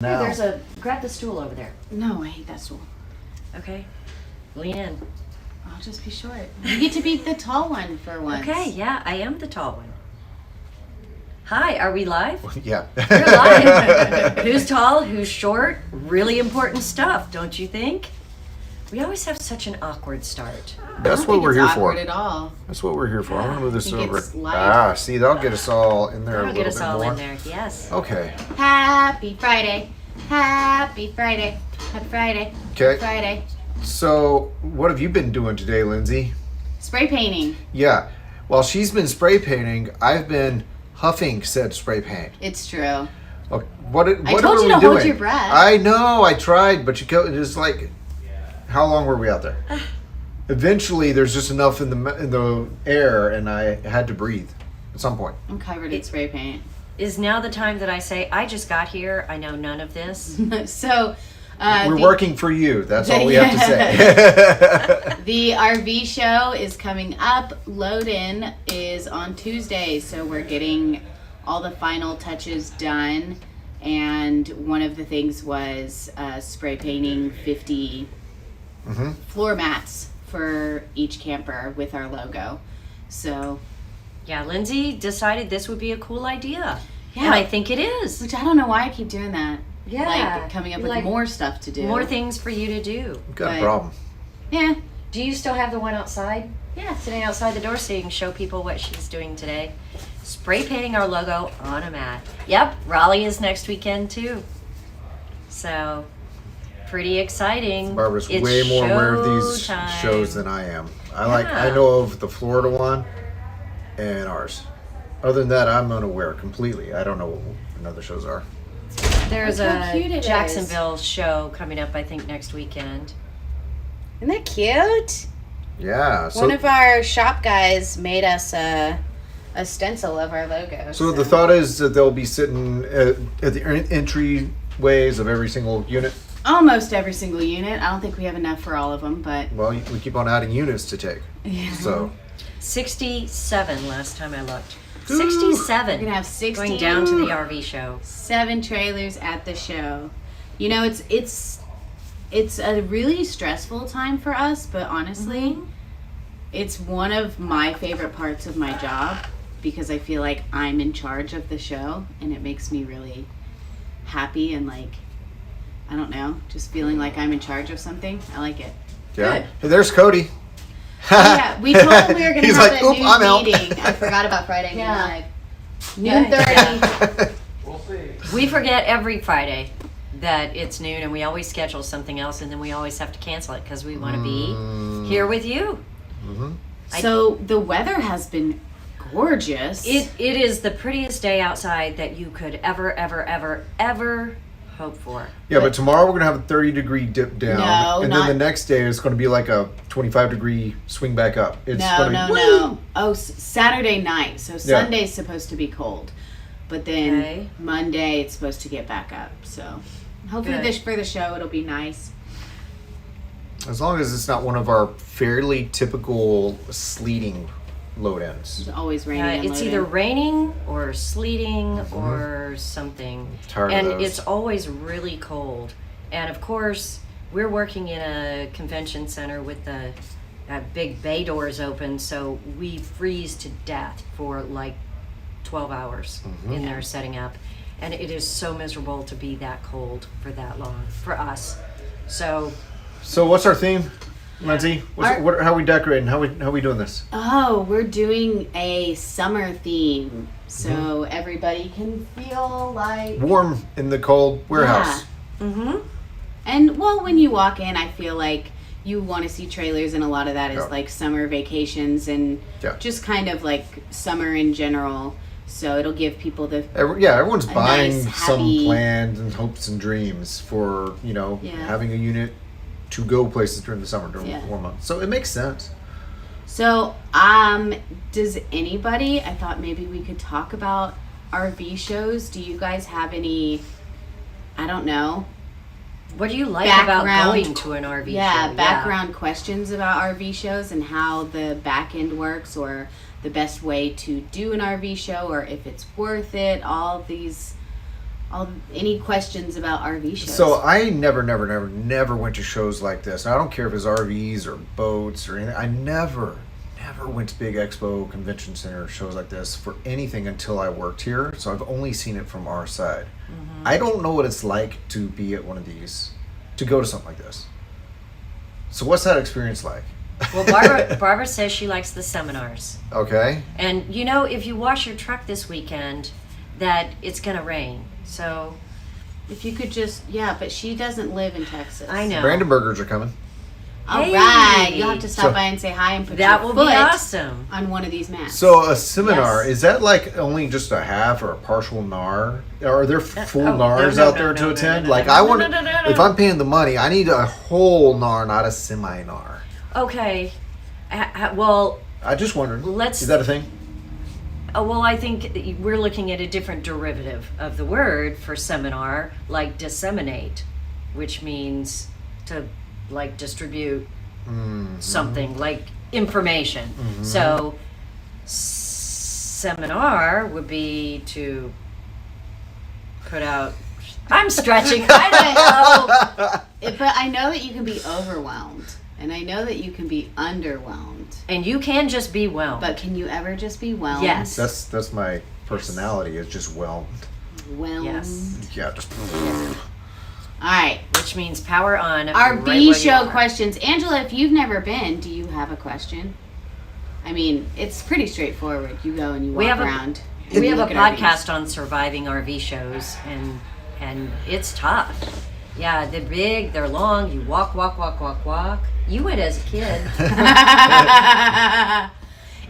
Now. Here, grab the stool over there. No, I hate that stool. Okay. Lean in. I'll just be short. You get to be the tall one for once. Okay, yeah, I am the tall one. Hi, are we live? Yeah. We're live. Who's tall, who's short? Really important stuff, don't you think? We always have such an awkward start. That's what we're here for. At all. That's what we're here for. I'm gonna move this over. Light. See, that'll get us all in there That'll a little get us bit all more. in there, yes. Okay. Happy Friday. Happy Friday. Happy Friday. Okay. Friday. So, what have you been doing today, Lindsay? Spray painting. Yeah. While she's been spray painting, I've been huffing said spray paint. It's true. Okay, what I are told we you to doing? hold your breath. I know. I tried, but it is like, how long were we out there? Eventually, there's just enough in the air, and I had to breathe at some point. I'm covered in spray paint. Is now the time that I say, I just got here, I know none of this? So, we're working for you. That's all we have to say. The RV show is coming up. Load-in is on Tuesday, so we're getting all the final touches done. And one of the things was spray painting 50 floor mats for each camper with our logo. So, Yeah, Lindsay decided this would be a cool idea. Yeah. And I think it is. which I don't know why I keep doing that. Yeah. Like coming up with Like, more stuff to do. More things for you to do. Got a Right. problem. Yeah. Do you still have the one outside? Yeah. Sitting outside the door so you can show people what she's doing today. Spray painting our logo on a mat. Yep, Raleigh is next weekend too. So, pretty exciting. Barbara's It's way more aware of these showtime. shows than I am. I Yeah. know of the Florida one and ours. Other than that, I'm unaware completely. I don't know what another shows are. There's Look how cute a it Jacksonville show coming up, I think, next weekend. Isn't that cute? Yeah. So, One of our shop guys made us a stencil of our logo. so the thought is that they'll be sitting at the entryways of every single unit. Almost every single unit. I don't think we have enough for all of them, but Well, we keep on adding units to take. yeah. So 67 last time I looked. Ooh. 67. We're gonna have 60 Going down to the RV show. 7 trailers at the show. You know, it's a really stressful time for us, but honestly, it's one of my favorite parts of my job because I feel like I'm in charge of the show, and it makes me really happy and like, I don't know, just feeling like I'm in charge of something. I like it. yeah. Good. Hey, there's Cody. Yeah, we told him we were going to He's have like, a "Oop, I'm out." meeting. I forgot about Friday Yeah. night. Noon 30. We forget every Friday that it's noon, and we always schedule something else, and then we always have to cancel it because we want to be here with you. So the weather has been gorgeous. It is the prettiest day outside that you could ever hope for. Yeah, but tomorrow we're going to have a 30-degree dip down. No, and not- then the next day it's going to be like a 25-degree swing back up. It's no, going to no, be, no. Oh, Saturday night. So Sunday's supposed to be cold, but then Okay. Monday it's supposed to get back up. So hopefully Good. for the show it'll be nice. As long as it's not one of our fairly typical sleeting load-ins. It's always raining. and It's loading. either raining or sleeting or something. Tired of And those. it's always really cold. And of course, we're working in a convention center with the big bay doors open, so we freeze to death for like 12 hours in there setting up. And it is so miserable to be that cold for that long for us. So So what's our theme, Lindsay? Our- How are we decorating? How we doing this? Oh, we're doing a summer theme, so everybody can feel like. Warm in the cold warehouse. And well, when you walk in, I feel like you want to see trailers, and a lot of that is Yeah. like summer vacations and Yeah. just kind of like summer in general. So it'll give people the Everyone's A buying nice, some happy- plans and hopes and dreams for, Yeah. having a unit to go places during the summer, during Yeah. the warm months. So it makes sense. So, does anybody, I thought maybe we could talk about RV shows. Do you guys have any, I don't know, what do you like about Background- going to an RV show? background questions about RV shows and how the back end works, or the best way to do an RV show, or if it's worth it, all these any questions about RV shows? So I never went to shows like this. I don't care if it's RVs or boats or anything. I never went to big expo convention center shows like this for anything until I worked here. So I've only seen it from our side. I don't know what it's like to be at one of these, to go to something like this. So what's that experience like? Well, Barbara says she likes the seminars. Okay. And you know, if you wash your truck this weekend, that it's gonna rain. So If you could just, but she doesn't live in Texas. I know. Brandenbergers are coming. All Hey. right, you'll have to stop So- by and say hi and put That your will foot be awesome. on one of these mats. So a seminar, Yes. is that like only just a half or a partial NAR? Are there full oh, NARs no, out no, there no, to no, attend? no, Like no, I no, want, no, no, no, if no. I'm paying the money, I need a whole NAR, not a semi-NAR. Okay. Well, I just wondered, Let's- is that a thing? well, I think we're looking at a different derivative of the word for seminar, like disseminate, which means to like distribute something like information. So seminar would be to put out. I'm stretching. I don't know. But I know that you can be overwhelmed, and I know that you can be underwhelmed. And you can just be whelmed. But can you ever just be whelmed? Yes. That's my personality. Is just whelmed. Whelmed. Yes. Yeah, just. All right. Which means power on. RV right where you show are. questions. Angela, if you've never been, do you have a question? I mean, it's pretty straightforward. You go and you walk around. We have a look at RVs. podcast on surviving RV shows, and it's tough. Yeah, they're big, they're long. You walk. You went as a kid.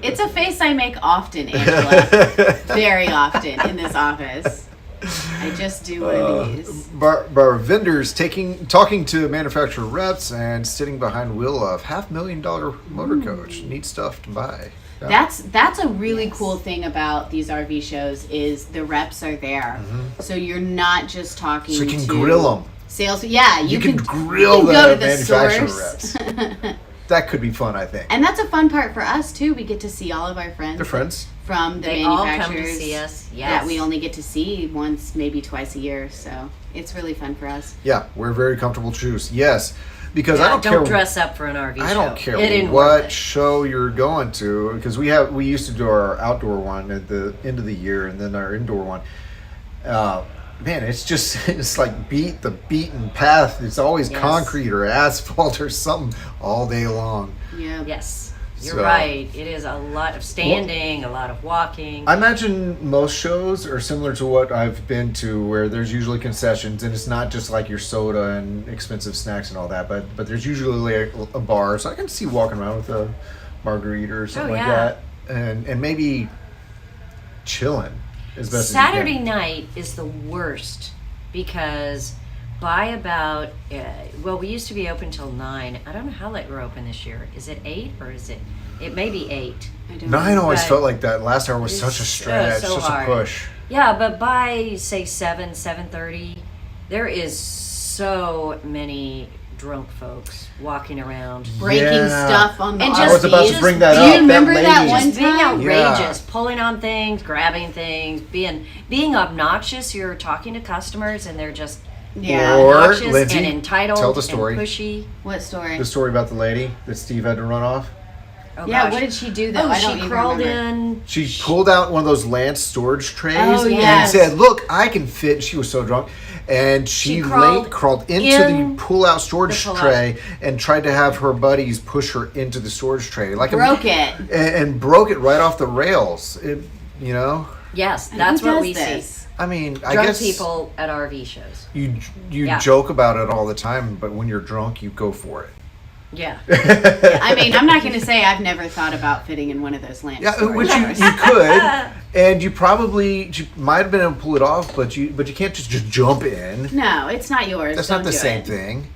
It's a face I make often, Angela. Very often in this office. I just do one of these. Bar vendors talking to manufacturer reps and sitting behind wheel of $500,000 motor coach. Neat stuff to buy. Yeah. That's a really cool thing about these RV shows is the reps are there, so you're not just talking. So you can to grill them. Sales, yeah, You can grill you can go the to the manufacturer source. reps. That could be fun, I think. And that's a fun part for us too. We get to see all of our friends. They're friends. From the They all manufacturers come to see us. Yes. that we only get to see once, maybe twice a year. So it's really fun for us. Yeah, we're very comfortable shoes. Yes, because I don't care. dress up for an RV show. I don't care It ain't worth what it. show you're going to, because we used to do our outdoor one at the end of the year, and then our indoor one. Man, it's like the beaten path. It's always Yes. concrete or asphalt or something all day long. Yeah. Yes, you're So- right. It is a lot of standing, a lot of walking. I imagine most shows are similar to what I've been to, where there's usually concessions, and it's not just like your soda and expensive snacks and all that, but there's usually a bar, so I can see walking around with a margarita or something like yeah. that, and maybe chilling as best Saturday as you can. night is the worst because by about we used to be open till 9. I don't know how late we're open this year. Is it 8 or is it? It may be 8. I don't 9 know. always Right. felt like that. Last hour was It's such a stretch, so such hard. a push. Yeah, but by say 7:30, there is so many drunk folks walking around. Breaking Yeah. stuff on the And RV. I was about to bring that Do up. you remember that lady. one Just being time? outrageous, pulling on things, grabbing things, being obnoxious. You're talking to customers and they're just Yeah. Or, obnoxious Lindsay, and entitled tell the story. and pushy. What story? The story about the lady that Steve had to run off. Oh, Yeah, gosh. what did she do though? Oh, I don't she even crawled remember. in. She pulled out one of those Lance storage trays Oh, and yes. said, "Look, I can fit." She was so drunk, and she crawled into in the pull-out storage the pull-out. tray and tried to have her buddies push her into the storage tray, like Broke it. and broke it right off the rails. You know, Yes, And that's who what does we this? see. I mean, I Drunk guess people at RV shows. you Yeah. joke about it all the time, but when you're drunk, you go for it. Yeah. I mean, I'm not going to say I've never thought about fitting in one of those lamps. Yeah, which you could, and you might have been able to pull it off, but you can't just jump in. No, it's not yours. That's Don't not the do same it. thing.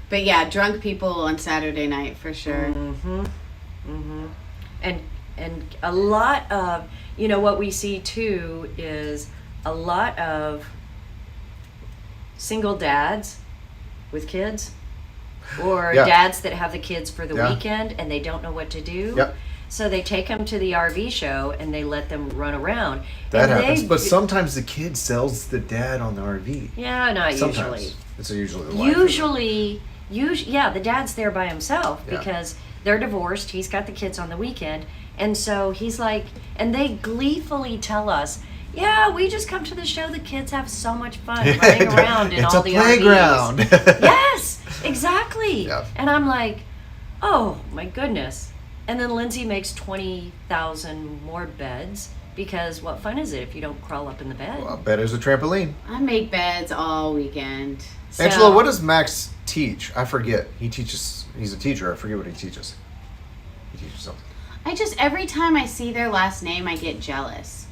But yeah, drunk people on Saturday night for sure. And a lot of, what we see too is a lot of single dads with kids or Yeah. dads that have the kids for the Yeah. weekend and they don't know what to do. Yep. So they take them to the RV show and they let them run around. That And happens, they- but sometimes the kid sells the dad on the RV. Yeah, not Sometimes. usually. It's usually the wife. Yeah, the dad's there by himself Yeah. because they're divorced. He's got the kids on the weekend. And so he's like, and they gleefully tell us, yeah, we just come to the show. The kids have so much fun running around in It's all a the playground. RVs. Yes, exactly. Yeah. And I'm like, oh my goodness. And then Lindsay makes 20,000 more beds because what fun is it if you don't crawl up in the bed? Well, I bet there's a trampoline. I make beds all weekend. So- Angela, what does Max teach? I forget. He's a teacher. I forget what he teaches. He teaches something. Every time I see their last name, I get jealous.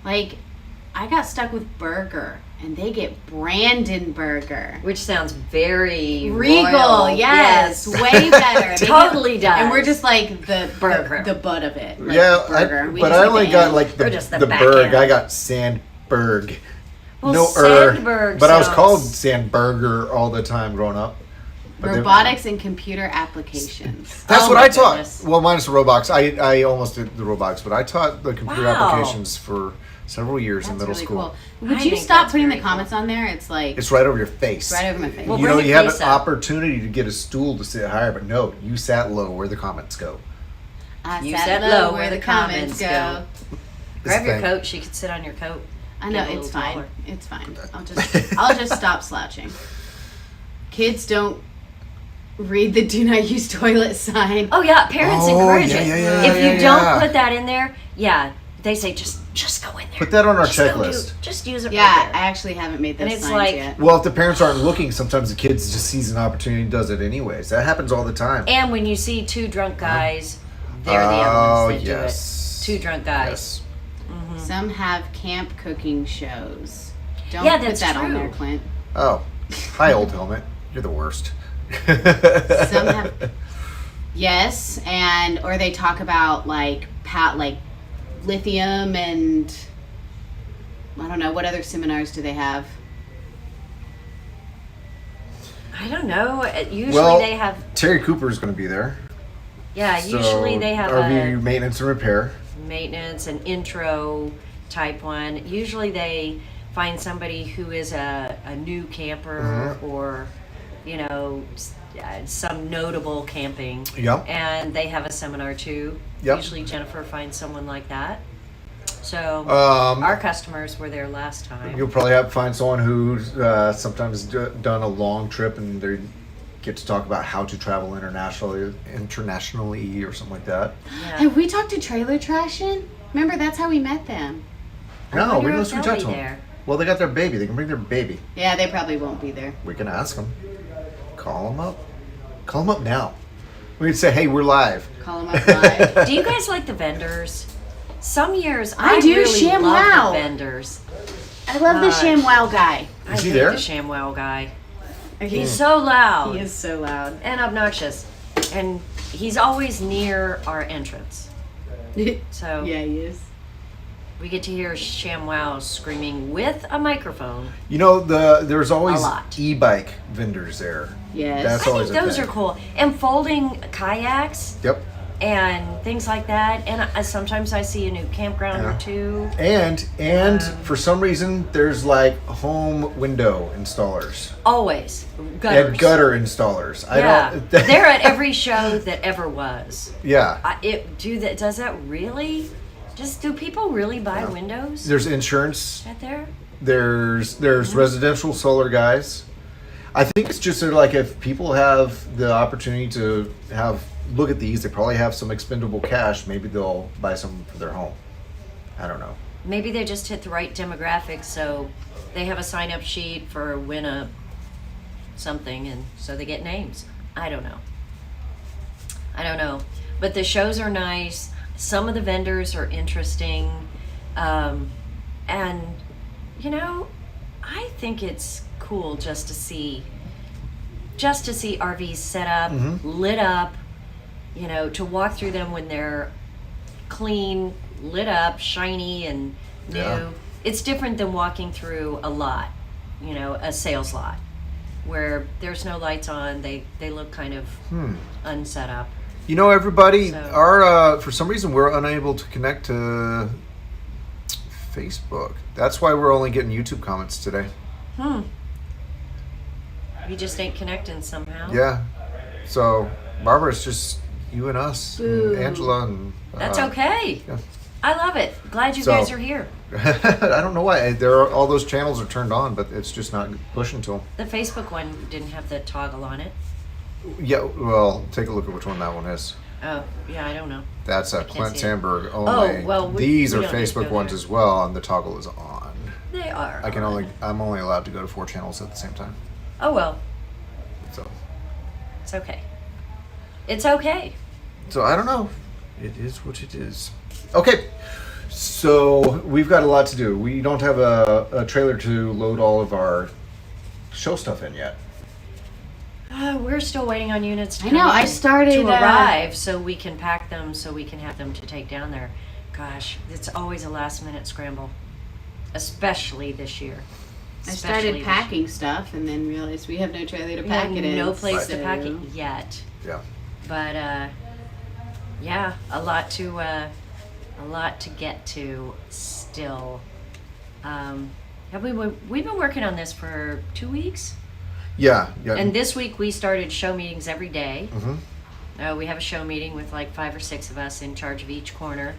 Like, I got stuck with Burger, and they get Brandenberger. Which sounds very Regal, royal. yes, way better. They Totally get- does. And we're just like the Burger. the butt of it. Like Yeah, Burger. We but just I like only the got end. like Or just the the back Berg. end. I got Sandberg. Well, No Sandberg but I was sounds- called Sandburger all the time growing up. But then- robotics and computer applications. That's Oh what my I taught. goodness. Well, minus the robotics. I almost did the robotics, but I taught the computer Wow. applications for several years in That's middle really school. cool. Would I you think stop that's putting the very comments on there? It's like It's right over your face. right over my face. Well, You bring know, your you have face an up. opportunity to get a stool to sit higher, but no, you sat low where the comments go. I You sat sat low where the comments go. Grab your thing. coat. She could sit on your coat. I know Get a it's little fine. taller. It's fine. I'll just stop slouching. Kids don't read the do not use toilet sign. Oh yeah, parents Oh, encourage yeah, it. yeah, yeah, If yeah, you yeah. don't put that in there, yeah, they say just go in there. Put that on our Just go checklist. just use it Yeah, right I there. actually haven't made And those it's signs like- yet. Well, if the parents aren't looking, sometimes the kids just sees an opportunity and does it anyways. That happens all the time. And when you see two drunk guys, they're the other ones that yes. do it. Two drunk guys. Yes. Some have camp cooking shows. Don't Yeah, put that's that on true. there, Clint. Oh, hi, old helmet. You're the worst. Some have yes, and or they talk about like lithium and I don't know what other seminars do they have. I don't know. Usually Well, they have. Terry Cooper is going to be there. Yeah, So, usually they have RV a maintenance and repair. maintenance and intro type one. Usually they find somebody who is a new camper Mhm. or, some notable camping. Yep. And they have a seminar too. Yep. Usually Jennifer finds someone like that. So Um, our customers were there last time. You'll probably have to find someone who's sometimes done a long trip and they get to talk about how to travel internationally or something like that. Yeah. Have we talked to Trailer Trashin'? Remember that's how we met them. I No, wonder we if know we they'll talked be to them. there. Well, they got their baby. They can bring their baby. Yeah, they probably won't be there. We can ask them. Call them up. Call them up now. We can say, hey, we're live. Call them up live. Do you guys like the vendors? Some years I do, really ShamWow. love the vendors. I love the Gosh. ShamWow guy. I Is he hate there? the ShamWow guy. He's He's so loud he is so loud. and obnoxious, and he's always near our entrance. So Yeah, he is. we get to hear ShamWow screaming with a microphone. You know, there's always A lot. e-bike vendors there. Yes. That's I always think a those thing. are cool. And folding kayaks Yep. and things like that. And sometimes I see a new campground Yeah. or two. And for some reason, there's like home window installers Always gutters. and gutter installers. Yeah, I don't. they're at every show that ever was. Yeah. Does that really? Do people really buy Yeah. windows There's insurance. at there? There's residential solar guys. I think it's just sort of like if people have the opportunity to look at these, they probably have some expendable cash. Maybe they'll buy some for their home. I don't know. Maybe they just hit the right demographics, so they have a sign-up sheet for win a something, and so they get names. I don't know. But the shows are nice. Some of the vendors are interesting, and I think it's cool just to see RVs set up, Mhm. lit up. To walk through them when they're clean, lit up, shiny, and new. Yeah. It's different than walking through a lot, a sales lot, where there's no lights on. They look kind of unset up. You know, everybody, So- our for some reason we're unable to connect to Facebook. That's why we're only getting YouTube comments today. We just ain't connecting somehow. Yeah. So, Barbara, it's just you and us, and Angela, and That's okay. yeah. I love it. Glad you So- guys are here. I don't know why all those channels are turned on, but it's just not pushing to them. The Facebook one didn't have the toggle on it. Yeah. Well, take a look at which one that one is. Oh, yeah, I don't know. That's a can't Clint see it. Sandberg only. Oh, well, these we are don't need to Facebook go ones there. as well, and the toggle is on. They are. I'm only allowed to go to 4 channels at the same time. Oh, well, So it's okay. It's okay. I don't know. It is what it is. Okay. So we've got a lot to do. We don't have a trailer to load all of our show stuff in yet. We're still waiting on units to I come know, I in started, to arrive so we can pack them so we can have them to take down there. Gosh, it's always a last minute scramble, especially this year. I Especially started this packing stuff and then realized we have no trailer to year. We pack have it in. no place to so- pack it yet, Yeah. but yeah, a lot to get to still. Have we've been working on this for 2 weeks? Yeah. Yeah. And this week we started show meetings every day. Mhm. We have a show meeting with like 5 or 6 of us in charge of each corner.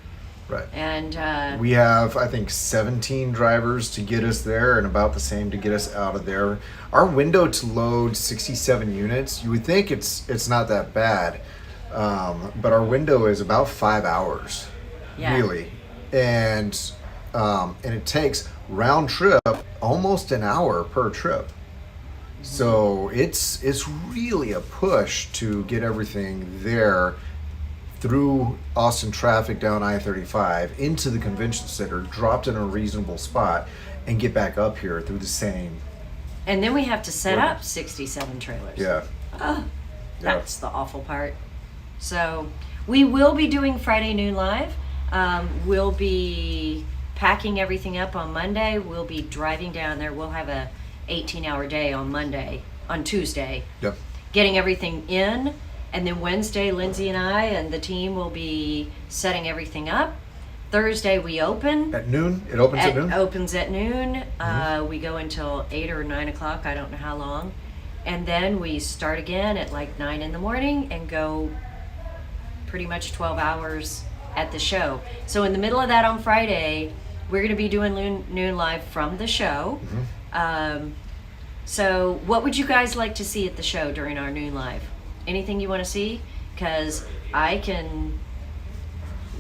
Right. And We have, I think, 17 drivers to get us there and about the same to get us out of there. Our window to load 67 units, you would think it's not that bad, but our window is about 5 hours, Yeah. really. And it takes round trip almost an hour per trip. So it's really a push to get everything there through Austin traffic down I-35 into the convention center, dropped in a reasonable spot, and get back up here through the same. and then we have to set Right. up 67 trailers. Yeah. Oh, that's the awful part. So we will be doing Friday Noon Live. We'll be packing everything up on Monday. We'll be driving down there. We'll have a 18-hour day on Tuesday, Yep. getting everything in. And then Wednesday, Lindsay and I and the team will be setting everything up. Thursday, we open. At noon? It opens at noon? Opens at noon. We go until 8 or 9 o'clock. I don't know how long. And then we start again at like 9 in the morning and go pretty much 12 hours at the show. So in the middle of that on Friday, we're going to be doing Noon Live from the show. So what would you guys like to see at the show during our Noon Live? Anything you want to see? Because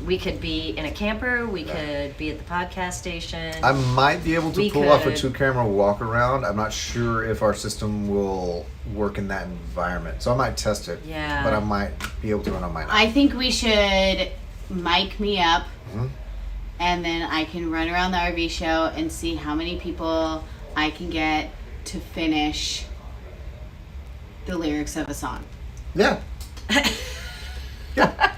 we could be in a camper, we could be at the podcast station. I might be able to We pull off a could- 2-camera walk around. I'm not sure if our system will work in that environment. So I might test it. Yeah. But I might be able to and I might not. I think we should mic me up Mhm. and then I can run around the RV show and see how many people I can get to finish the lyrics of a song. Yeah. Yeah.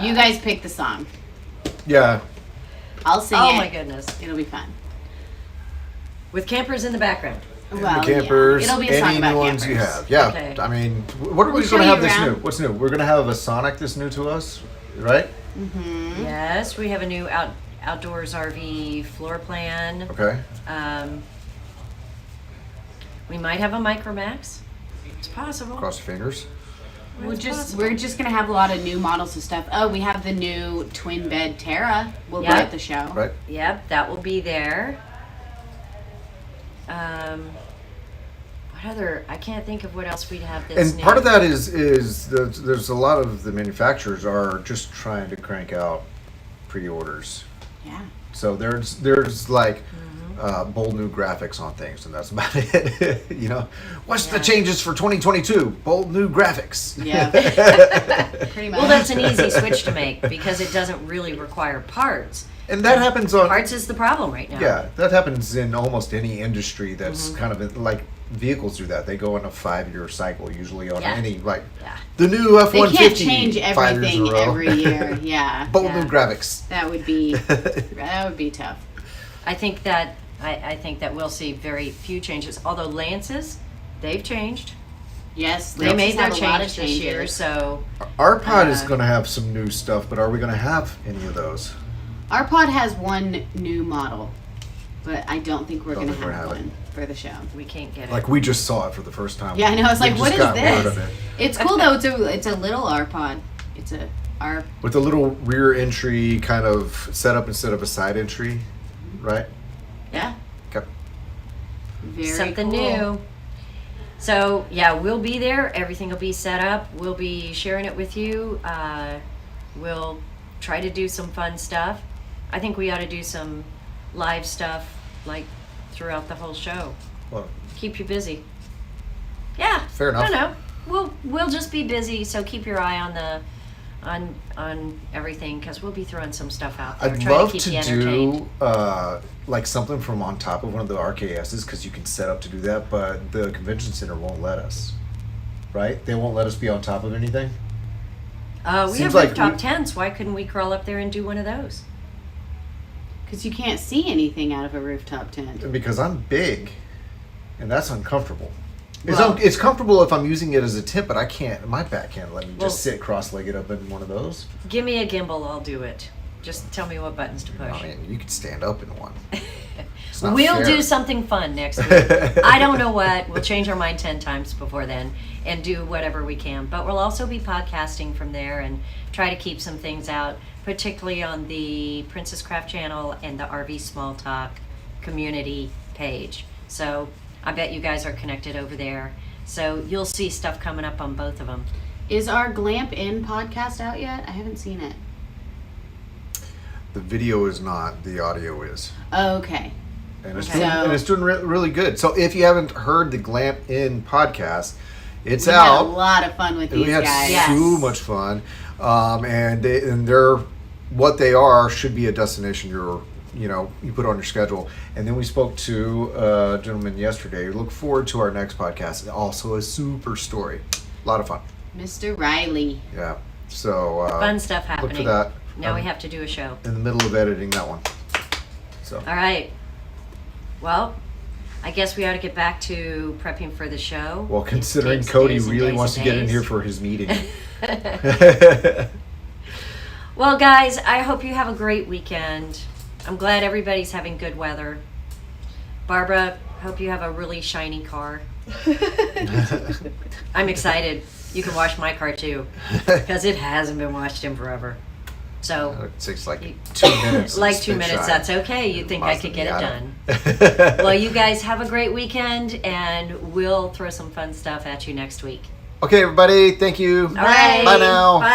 You guys pick the song. Yeah. I'll sing Oh it. my goodness. It'll be fun. With campers in the background. Well, the campers, yeah. It'll be a song any about new ones you campers. have. Yeah. Okay. I mean, what are We'll we show going to have you this around. new? What's new? We're going to have a Sonic that's new to us, right? Yes, we have a new outdoors RV floor plan. Okay. We might have a Micromax. It's possible. Cross your fingers. We're just gonna have a lot of new models of stuff. Oh, we have the new twin bed Terra. Will be Yeah. at the show. Right. Yep, that will be there. What other? I can't think of what else we'd have that's And new. part of that is there's a lot of the manufacturers are just trying to crank out pre-orders. Yeah. So there's like Mm-hmm. bold new graphics on things, and that's about it. You know, what's the Yeah. changes for 2022? Bold new graphics. Yeah. Pretty much. Well, that's an easy switch to make because it doesn't really require parts. And that happens on. Parts is the problem right now. Yeah, that happens in almost any industry that's Mm-hmm. kind of like vehicles do that. They go in a 5-year cycle usually on Yeah. any like Yeah. the new F-150. they can't change 5 years everything in a row. every year. Yeah. Bold Yeah. new graphics. That would be tough. I think that we'll see very few changes. Although Lances, they've changed. Yes, They made their have a lot of change this year, changes. so Our pod is going to have some new stuff, but are we going to have any of those? Our pod has one new model, but I don't think we're Don't going to think we're have having one for the show. we can't get it. Like, we just saw it for the first time. Yeah, I know. I was We like, what just is got word this? of it. It's cool though. It's a little R pod. It's a R. With a little rear entry kind of setup instead of a side entry, right? Yeah. Okay. Very Something cool. new. So yeah, we'll be there. Everything will be set up. We'll be sharing it with you. We'll try to do some fun stuff. I think we ought to do some live stuff like throughout the whole show. Well, Keep you busy. Yeah. Fair enough. No. We'll just be busy. So keep your eye on the on everything because we'll be throwing some stuff out there. I'd Try love to keep to you entertained. do like something from on top of one of the RKSs because you can set up to do that, but the convention center won't let us. Right? They won't let us be on top of anything. We Seems have like rooftop we- tents. Why couldn't we crawl up there and do one of those? Because you can't see anything out of a rooftop tent. Because I'm big, and that's uncomfortable. Well- It's comfortable if I'm using it as a tent, but I can't. My back can't let me Well- just sit cross-legged up in one of those. Give me a gimbal, I'll do it. Just tell me what buttons to push. I mean, you could stand up in one. It's not We'll fair. do something fun next week. I don't know what. We'll change our mind 10 times before then and do whatever we can. But we'll also be podcasting from there and try to keep some things out, particularly on the Princess Craft channel and the RV Small Talk community page. So I bet you guys are connected over there. So you'll see stuff coming up on both of them. Is our Glamp In podcast out yet? I haven't seen it. The video is not. The audio is. Okay. And it's Okay. doing, So- and it's doing really good. So if you haven't heard the Glamp In podcast, it's We had a out. lot of fun with these We had guys. Yes. so much fun, and they're what they are should be a destination you put on your schedule. And then we spoke to a gentleman yesterday. Look forward to our next podcast. Also a super story, a lot of fun. Mr. Riley. Yeah. So Fun stuff look happening. for that. Now we I'm have to do a show. in the middle of editing that one. So All right. Well, I guess we ought to get back to prepping for the show. well, It considering takes Cody days and really days wants to and get in days. here for his meeting. Well, guys, I hope you have a great weekend. I'm glad everybody's having good weather. Barbara, hope you have a really shiny car. I'm excited. You can wash my car too, because it hasn't been washed in forever. So, It takes like 2 minutes. like It's 2 been minutes, shot. that's okay. You think I could get it done. Mazda Well, you guys have a great weekend, and we'll throw some fun stuff at you next week. Okay, everybody. Thank you. All right. Bye now. Bye.